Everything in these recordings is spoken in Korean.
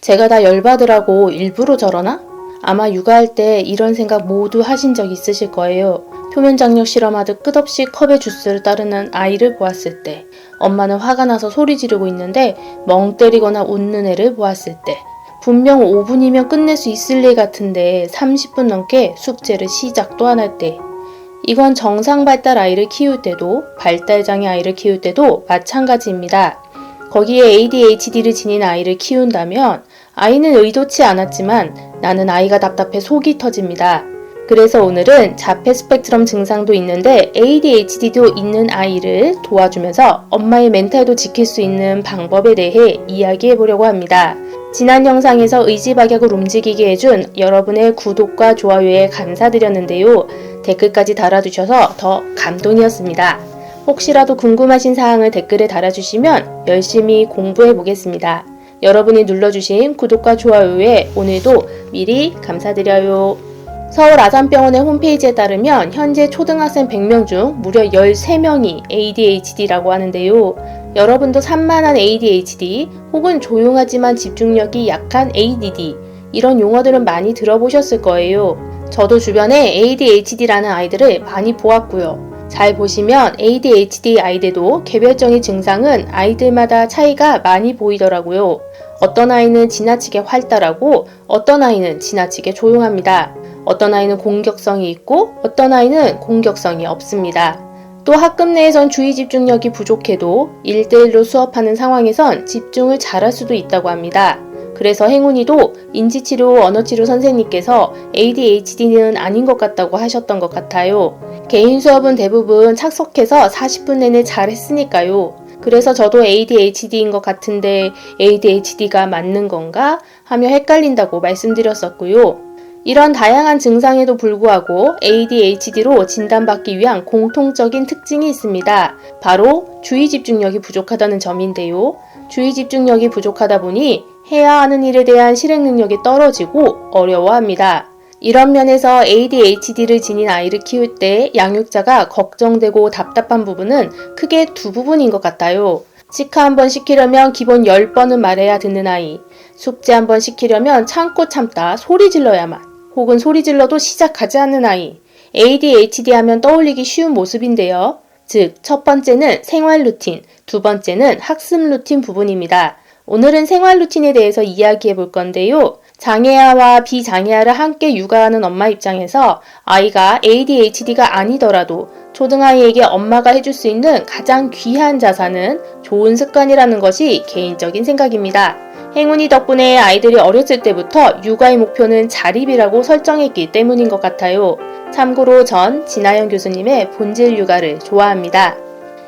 제가 다 열받으라고 일부러 저러나? 아마 육아할 때 이런 생각 모두 하신 적 있으실 거예요. 표면 장력 실험하듯 끝없이 컵에 주스를 따르는 아이를 보았을 때, 엄마는 화가 나서 소리 지르고 있는데 멍 때리거나 웃는 애를 보았을 때, 분명 5분이면 끝낼 수 있을 일 같은데 30분 넘게 숙제를 시작도 안 할 때, 이건 정상 발달 아이를 키울 때도 발달장애 아이를 키울 때도 마찬가지입니다. 거기에 ADHD를 지닌 아이를 키운다면 아이는 의도치 않았지만 나는 아이가 답답해 속이 터집니다. 그래서 오늘은 자폐 스펙트럼 증상도 있는데 ADHD도 있는 아이를 도와주면서 엄마의 멘탈도 지킬 수 있는 방법에 대해 이야기해 보려고 합니다. 지난 영상에서 의지박약을 움직이게 해준 여러분의 구독과 좋아요에 감사드렸는데요. 댓글까지 달아주셔서 더 감동이었습니다. 혹시라도 궁금하신 사항을 댓글에 달아주시면 열심히 공부해 보겠습니다. 여러분이 눌러주신 구독과 좋아요에 오늘도 미리 감사드려요. 서울 아산병원의 홈페이지에 따르면 현재 초등학생 100명 중 무려 13명이 ADHD라고 하는데요. 여러분도 산만한 ADHD 혹은 조용하지만 집중력이 약한 ADD 이런 용어들은 많이 들어보셨을 거예요. 저도 주변에 ADHD라는 아이들을 많이 보았고요. 잘 보시면 ADHD 아이들도 개별적인 증상은 아이들마다 차이가 많이 보이더라고요. 어떤 아이는 지나치게 활달하고 어떤 아이는 지나치게 조용합니다. 어떤 아이는 공격성이 있고 어떤 아이는 공격성이 없습니다. 또 학급 내에선 주의 집중력이 부족해도 1대1로 수업하는 상황에선 집중을 잘할 수도 있다고 합니다. 그래서 행운이도 인지치료 언어치료 선생님께서 ADHD는 아닌 것 같다고 하셨던 것 같아요. 개인 수업은 대부분 착석해서 40분 내내 잘 했으니까요. 그래서 저도 ADHD인 것 같은데 ADHD가 맞는 건가 하며 헷갈린다고 말씀드렸었고요. 이런 다양한 증상에도 불구하고 ADHD로 진단받기 위한 공통적인 특징이 있습니다. 바로 주의 집중력이 부족하다는 점인데요. 주의 집중력이 부족하다 보니 해야 하는 일에 대한 실행 능력이 떨어지고 어려워합니다. 이런 면에서 ADHD를 지닌 아이를 키울 때 양육자가 걱정되고 답답한 부분은 크게 두 부분인 것 같아요. 치카 한번 시키려면 기본 10번은 말해야 듣는 아이, 숙제 한번 시키려면 참고 참다 소리 질러야만, 혹은 소리 질러도 시작하지 않는 아이. ADHD 하면 떠올리기 쉬운 모습인데요. 즉, 첫 번째는 생활 루틴, 두 번째는 학습 루틴 부분입니다. 오늘은 생활 루틴에 대해서 이야기해 볼 건데요. 장애아와 비장애아를 함께 육아하는 엄마 입장에서 아이가 ADHD가 아니더라도 초등아이에게 엄마가 해줄 수 있는 가장 귀한 자산은 좋은 습관이라는 것이 개인적인 생각입니다. 행운이 덕분에 아이들이 어렸을 때부터 육아의 목표는 자립이라고 설정했기 때문인 것 같아요. 참고로 전 진아영 교수님의 본질 육아를 좋아합니다.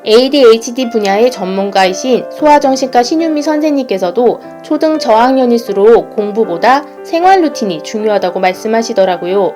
ADHD 분야의 전문가이신 소아정신과 신윤미 선생님께서도 초등 저학년일수록 공부보다 생활 루틴이 중요하다고 말씀하시더라고요.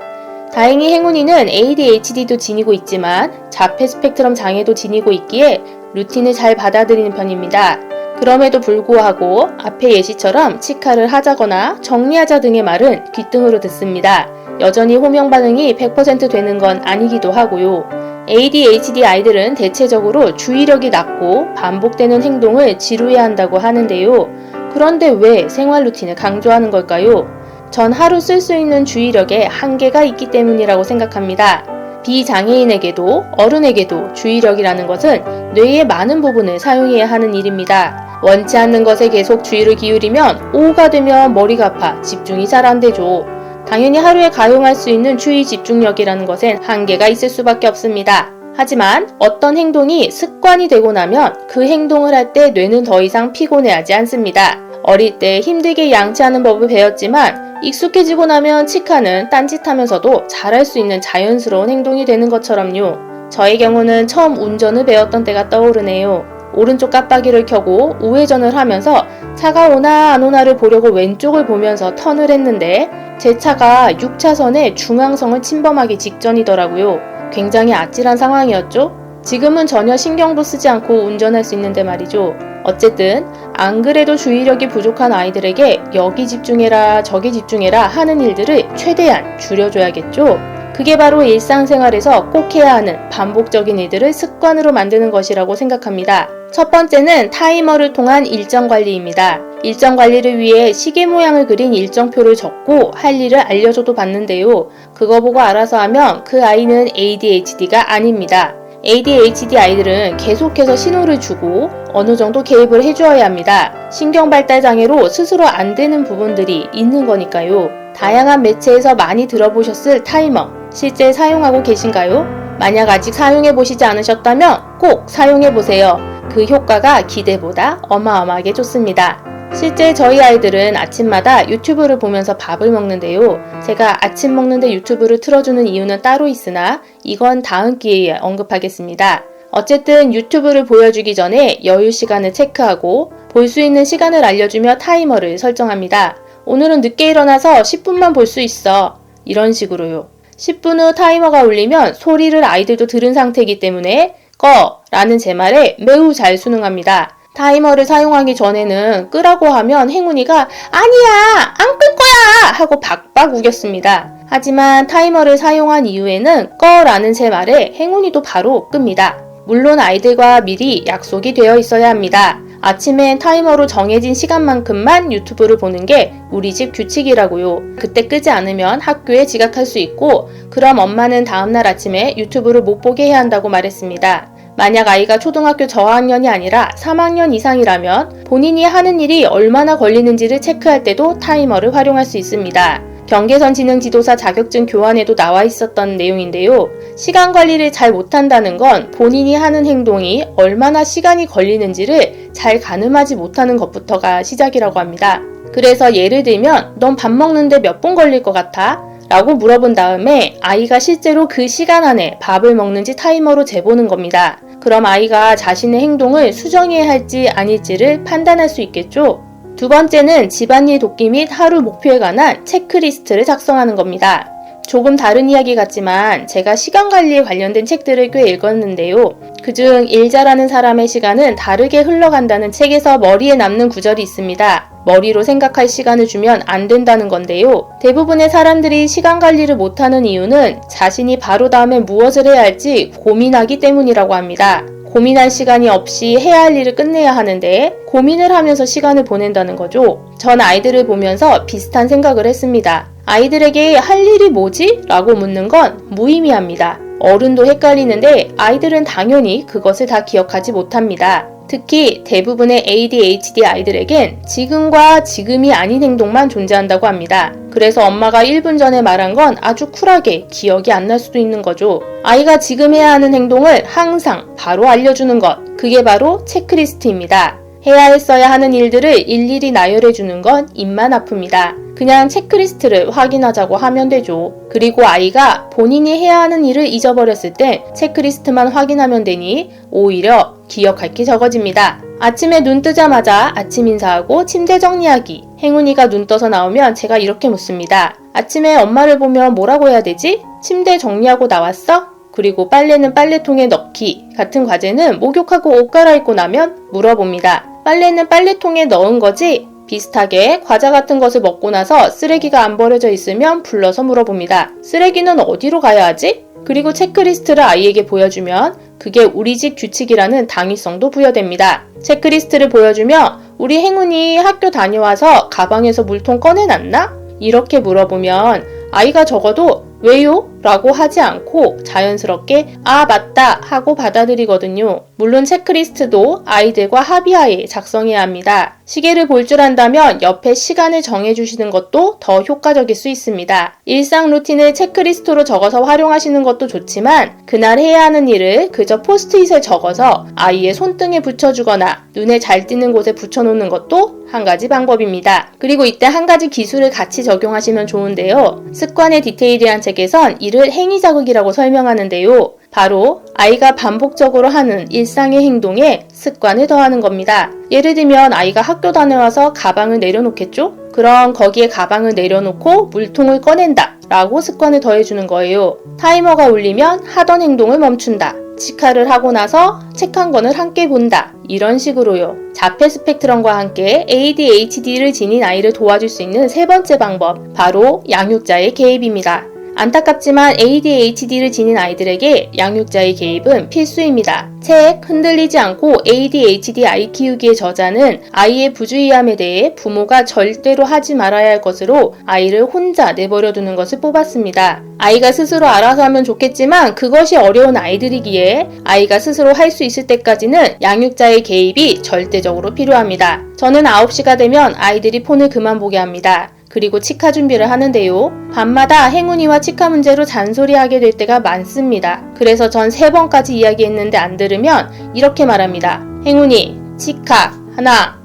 다행히 행운이는 ADHD도 지니고 있지만 자폐 스펙트럼 장애도 지니고 있기에 루틴을 잘 받아들이는 편입니다. 그럼에도 불구하고 앞의 예시처럼 치카를 하자거나 정리하자 등의 말은 귓등으로 듣습니다. 여전히 호명 반응이 100% 되는 건 아니기도 하고요. ADHD 아이들은 대체적으로 주의력이 낮고 반복되는 행동을 지루해 한다고 하는데요. 그런데 왜 생활 루틴을 강조하는 걸까요? 전 하루 쓸 수 있는 주의력에 한계가 있기 때문이라고 생각합니다. 비장애인에게도 어른에게도 주의력이라는 것은 뇌의 많은 부분을 사용해야 하는 일입니다. 원치 않는 것에 계속 주의를 기울이면 오후가 되면 머리가 아파 집중이 잘 안 되죠. 당연히 하루에 가용할 수 있는 주의 집중력이라는 것엔 한계가 있을 수밖에 없습니다. 하지만 어떤 행동이 습관이 되고 나면 그 행동을 할 때 뇌는 더 이상 피곤해하지 않습니다. 어릴 때 힘들게 양치하는 법을 배웠지만 익숙해지고 나면 치카는 딴짓하면서도 잘할 수 있는 자연스러운 행동이 되는 것처럼요. 저의 경우는 처음 운전을 배웠던 때가 떠오르네요. 오른쪽 깜빡이를 켜고 우회전을 하면서 차가 오나 안 오나를 보려고 왼쪽을 보면서 턴을 했는데 제 차가 6차선의 중앙성을 침범하기 직전이더라고요. 굉장히 아찔한 상황이었죠? 지금은 전혀 신경도 쓰지 않고 운전할 수 있는데 말이죠. 어쨌든 안 그래도 주의력이 부족한 아이들에게 여기 집중해라 저기 집중해라 하는 일들을 최대한 줄여줘야겠죠. 그게 바로 일상생활에서 꼭 해야 하는 반복적인 일들을 습관으로 만드는 것이라고 생각합니다. 첫 번째는 타이머를 통한 일정 관리입니다. 일정 관리를 위해 시계 모양을 그린 일정표를 적고 할 일을 알려줘도 봤는데요. 그거 보고 알아서 하면 그 아이는 ADHD가 아닙니다. ADHD 아이들은 계속해서 신호를 주고 어느 정도 개입을 해주어야 합니다. 신경발달장애로 스스로 안 되는 부분들이 있는 거니까요. 다양한 매체에서 많이 들어보셨을 타이머, 실제 사용하고 계신가요? 만약 아직 사용해보시지 않으셨다면 꼭 사용해보세요. 그 효과가 기대보다 어마어마하게 좋습니다. 실제 저희 아이들은 아침마다 유튜브를 보면서 밥을 먹는데요. 제가 아침 먹는데 유튜브를 틀어주는 이유는 따로 있으나 이건 다음 기회에 언급하겠습니다. 어쨌든 유튜브를 보여주기 전에 여유 시간을 체크하고 볼 수 있는 시간을 알려주며 타이머를 설정합니다. 오늘은 늦게 일어나서 10분만 볼 수 있어. 이런 식으로요. 10분 후 타이머가 울리면 소리를 아이들도 들은 상태이기 때문에 꺼! 라는 제 말에 매우 잘 순응합니다. 타이머를 사용하기 전에는 끄라고 하면 행운이가 아니야! 안 끌 거야! 하고 박박 우겼습니다. 하지만 타이머를 사용한 이후에는 꺼! 라는 제 말에 행운이도 바로 끕니다. 물론 아이들과 미리 약속이 되어 있어야 합니다. 아침엔 타이머로 정해진 시간만큼만 유튜브를 보는 게 우리 집 규칙이라고요. 그때 끄지 않으면 학교에 지각할 수 있고 그럼 엄마는 다음날 아침에 유튜브를 못 보게 해야 한다고 말했습니다. 만약 아이가 초등학교 저학년이 아니라 3학년 이상이라면 본인이 하는 일이 얼마나 걸리는지를 체크할 때도 타이머를 활용할 수 있습니다. 경계선 지능 지도사 자격증 교환에도 나와 있었던 내용인데요. 시간 관리를 잘 못한다는 건 본인이 하는 행동이 얼마나 시간이 걸리는지를 잘 가늠하지 못하는 것부터가 시작이라고 합니다. 그래서 예를 들면 넌 밥 먹는데 몇 분 걸릴 것 같아? 라고 물어본 다음에 아이가 실제로 그 시간 안에 밥을 먹는지 타이머로 재보는 겁니다. 그럼 아이가 자신의 행동을 수정해야 할지 아닐지를 판단할 수 있겠죠? 두 번째는 집안일 돕기 및 하루 목표에 관한 체크리스트를 작성하는 겁니다. 조금 다른 이야기 같지만 제가 시간 관리에 관련된 책들을 꽤 읽었는데요. 그중 일 잘하는 사람의 시간은 다르게 흘러간다는 책에서 머리에 남는 구절이 있습니다. 머리로 생각할 시간을 주면 안 된다는 건데요. 대부분의 사람들이 시간 관리를 못하는 이유는 자신이 바로 다음에 무엇을 해야 할지 고민하기 때문이라고 합니다. 고민할 시간이 없이 해야 할 일을 끝내야 하는데 고민을 하면서 시간을 보낸다는 거죠. 전 아이들을 보면서 비슷한 생각을 했습니다. 아이들에게 할 일이 뭐지? 라고 묻는 건 무의미합니다. 어른도 헷갈리는데 아이들은 당연히 그것을 다 기억하지 못합니다. 특히 대부분의 ADHD 아이들에겐 지금과 지금이 아닌 행동만 존재한다고 합니다. 그래서 엄마가 1분 전에 말한 건 아주 쿨하게 기억이 안 날 수도 있는 거죠. 아이가 지금 해야 하는 행동을 항상 바로 알려주는 것, 그게 바로 체크리스트입니다. 해야 했어야 하는 일들을 일일이 나열해주는 건 입만 아픕니다. 그냥 체크리스트를 확인하자고 하면 되죠. 그리고 아이가 본인이 해야 하는 일을 잊어버렸을 때 체크리스트만 확인하면 되니 오히려 기억할 게 적어집니다. 아침에 눈 뜨자마자 아침 인사하고 침대 정리하기. 행운이가 눈 떠서 나오면 제가 이렇게 묻습니다. 아침에 엄마를 보면 뭐라고 해야 되지? 침대 정리하고 나왔어? 그리고 빨래는 빨래통에 넣기 같은 과제는 목욕하고 옷 갈아입고 나면 물어봅니다. 빨래는 빨래통에 넣은 거지? 비슷하게 과자 같은 것을 먹고 나서 쓰레기가 안 버려져 있으면 불러서 물어봅니다. 쓰레기는 어디로 가야 하지? 그리고 체크리스트를 아이에게 보여주면 그게 우리 집 규칙이라는 당위성도 부여됩니다. 체크리스트를 보여주며 우리 행운이 학교 다녀와서 가방에서 물통 꺼내놨나? 이렇게 물어보면 아이가 적어도 왜요? 라고 하지 않고 자연스럽게 아 맞다 하고 받아들이거든요. 물론 체크리스트도 아이들과 합의하에 작성해야 합니다. 시계를 볼 줄 안다면 옆에 시간을 정해주시는 것도 더 효과적일 수 있습니다. 일상 루틴을 체크리스트로 적어서 활용하시는 것도 좋지만 그날 해야 하는 일을 그저 포스트잇에 적어서 아이의 손등에 붙여주거나 눈에 잘 띄는 곳에 붙여놓는 것도 한 가지 방법입니다. 그리고 이때 한 가지 기술을 같이 적용하시면 좋은데요. 습관의 디테일이란 책에선 이를 행위자극이라고 설명하는데요. 바로 아이가 반복적으로 하는 일상의 행동에 습관을 더하는 겁니다. 예를 들면 아이가 학교 다녀와서 가방을 내려놓겠죠? 그럼 거기에 가방을 내려놓고 물통을 꺼낸다 라고 습관을 더해주는 거예요. 타이머가 울리면 하던 행동을 멈춘다. 치카를 하고 나서 책 한 권을 함께 본다. 이런 식으로요. 자폐 스펙트럼과 함께 ADHD를 지닌 아이를 도와줄 수 있는 세 번째 방법, 바로 양육자의 개입입니다. 안타깝지만 ADHD를 지닌 아이들에게 양육자의 개입은 필수입니다. 책 흔들리지 않고 ADHD 아이 키우기의 저자는 아이의 부주의함에 대해 부모가 절대로 하지 말아야 할 것으로 아이를 혼자 내버려 두는 것을 뽑았습니다. 아이가 스스로 알아서 하면 좋겠지만 그것이 어려운 아이들이기에 아이가 스스로 할 수 있을 때까지는 양육자의 개입이 절대적으로 필요합니다. 저는 9시가 되면 아이들이 폰을 그만 보게 합니다. 그리고 치카 준비를 하는데요. 밤마다 행운이와 치카 문제로 잔소리하게 될 때가 많습니다. 그래서 전 3번까지 이야기했는데 안 들으면 이렇게 말합니다. 행운이, 치카, 하나,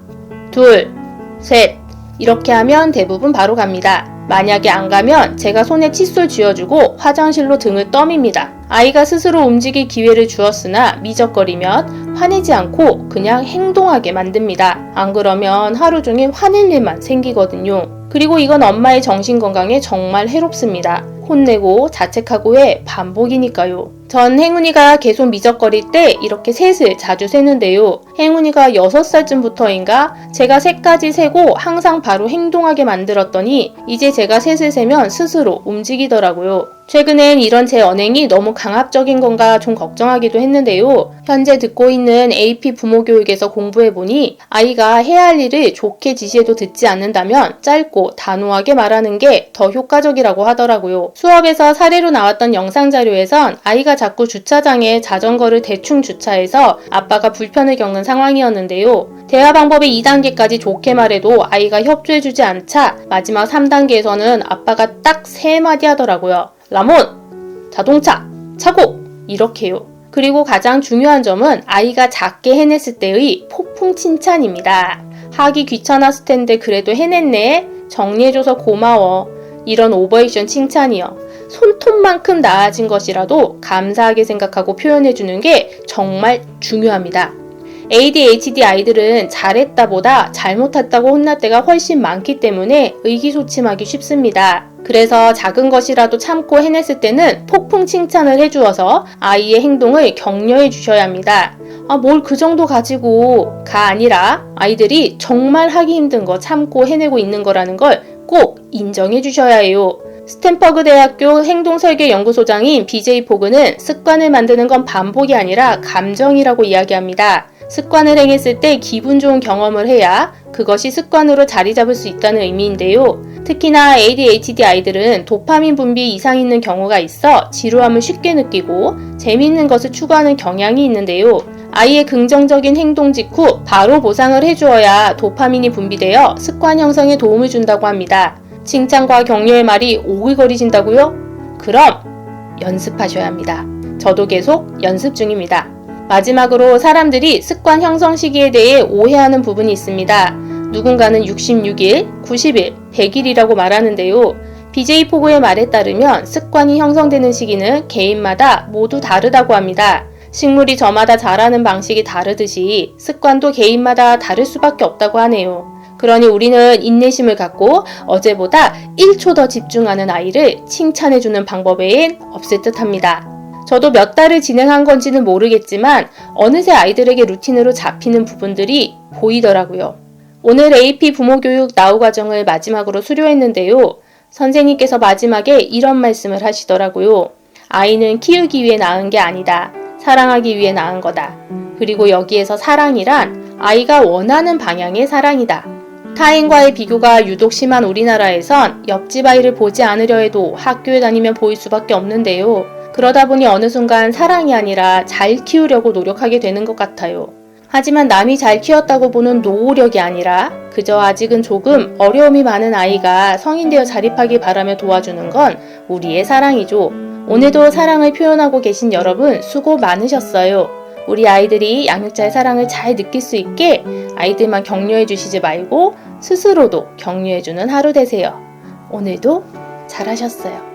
둘, 셋 이렇게 하면 대부분 바로 갑니다. 만약에 안 가면 제가 손에 칫솔 쥐어주고 화장실로 등을 떠밉니다. 아이가 스스로 움직일 기회를 주었으나 미적거리면 화내지 않고 그냥 행동하게 만듭니다. 안 그러면 하루 종일 화낼 일만 생기거든요. 그리고 이건 엄마의 정신건강에 정말 해롭습니다. 혼내고 자책하고의 반복이니까요. 전 행운이가 계속 미적거릴 때 이렇게 셋을 자주 세는데요. 행운이가 6살쯤부터인가 제가 셋까지 세고 항상 바로 행동하게 만들었더니 이제 제가 셋을 세면 스스로 움직이더라고요. 최근엔 이런 제 언행이 너무 강압적인 건가 좀 걱정하기도 했는데요. 현재 듣고 있는 AP 부모교육에서 공부해보니 아이가 해야 할 일을 좋게 지시해도 듣지 않는다면 짧고 단호하게 말하는 게 더 효과적이라고 하더라고요. 수업에서 사례로 나왔던 영상 자료에선 아이가 자꾸 주차장에 자전거를 대충 주차해서 아빠가 불편을 겪는 상황이었는데요. 대화 방법의 2단계까지 좋게 말해도 아이가 협조해주지 않자 마지막 3단계에서는 아빠가 딱 3마디 하더라고요. 라몬, 자동차, 차고 이렇게요. 그리고 가장 중요한 점은 아이가 작게 해냈을 때의 폭풍 칭찬입니다. 하기 귀찮았을 텐데 그래도 해냈네. 정리해줘서 고마워. 이런 오버액션 칭찬이요. 손톱만큼 나아진 것이라도 감사하게 생각하고 표현해주는 게 정말 중요합니다. ADHD 아이들은 잘했다보다 잘못했다고 혼날 때가 훨씬 많기 때문에 의기소침하기 쉽습니다. 그래서 작은 것이라도 참고 해냈을 때는 폭풍 칭찬을 해주어서 아이의 행동을 격려해 주셔야 합니다. 뭘 그 정도 가지고가 아니라 아이들이 정말 하기 힘든 거 참고 해내고 있는 거라는 걸 꼭 인정해 주셔야 해요. 스탠퍼드 대학교 행동설계연구소장인 BJ 포그는 습관을 만드는 건 반복이 아니라 감정이라고 이야기합니다. 습관을 행했을 때 기분 좋은 경험을 해야 그것이 습관으로 자리 잡을 수 있다는 의미인데요. 특히나 ADHD 아이들은 도파민 분비 이상 있는 경우가 있어 지루함을 쉽게 느끼고 재미있는 것을 추구하는 경향이 있는데요. 아이의 긍정적인 행동 직후 바로 보상을 해주어야 도파민이 분비되어 습관 형성에 도움을 준다고 합니다. 칭찬과 격려의 말이 오글거리신다고요? 그럼 연습하셔야 합니다. 저도 계속 연습 중입니다. 마지막으로 사람들이 습관 형성 시기에 대해 오해하는 부분이 있습니다. 누군가는 66일, 90일, 100일이라고 말하는데요. BJ 포고의 말에 따르면 습관이 형성되는 시기는 개인마다 모두 다르다고 합니다. 식물이 저마다 자라는 방식이 다르듯이 습관도 개인마다 다를 수밖에 없다고 하네요. 그러니 우리는 인내심을 갖고 어제보다 1초 더 집중하는 아이를 칭찬해주는 방법 외엔 없을 듯 합니다. 저도 몇 달을 진행한 건지는 모르겠지만 어느새 아이들에게 루틴으로 잡히는 부분들이 보이더라고요. 오늘 AP 부모교육 나우 과정을 마지막으로 수료했는데요. 선생님께서 마지막에 이런 말씀을 하시더라고요. 아이는 키우기 위해 낳은 게 아니다. 사랑하기 위해 낳은 거다. 그리고 여기에서 사랑이란 아이가 원하는 방향의 사랑이다. 타인과의 비교가 유독 심한 우리나라에선 옆집 아이를 보지 않으려 해도 학교에 다니면 보일 수밖에 없는데요. 그러다 보니 어느 순간 사랑이 아니라 잘 키우려고 노력하게 되는 것 같아요. 하지만 남이 잘 키웠다고 보는 노력이 아니라 그저 아직은 조금 어려움이 많은 아이가 성인 되어 자립하길 바라며 도와주는 건 우리의 사랑이죠. 오늘도 사랑을 표현하고 계신 여러분 수고 많으셨어요. 우리 아이들이 양육자의 사랑을 잘 느낄 수 있게 아이들만 격려해 주시지 말고 스스로도 격려해 주는 하루 되세요. 오늘도 잘하셨어요.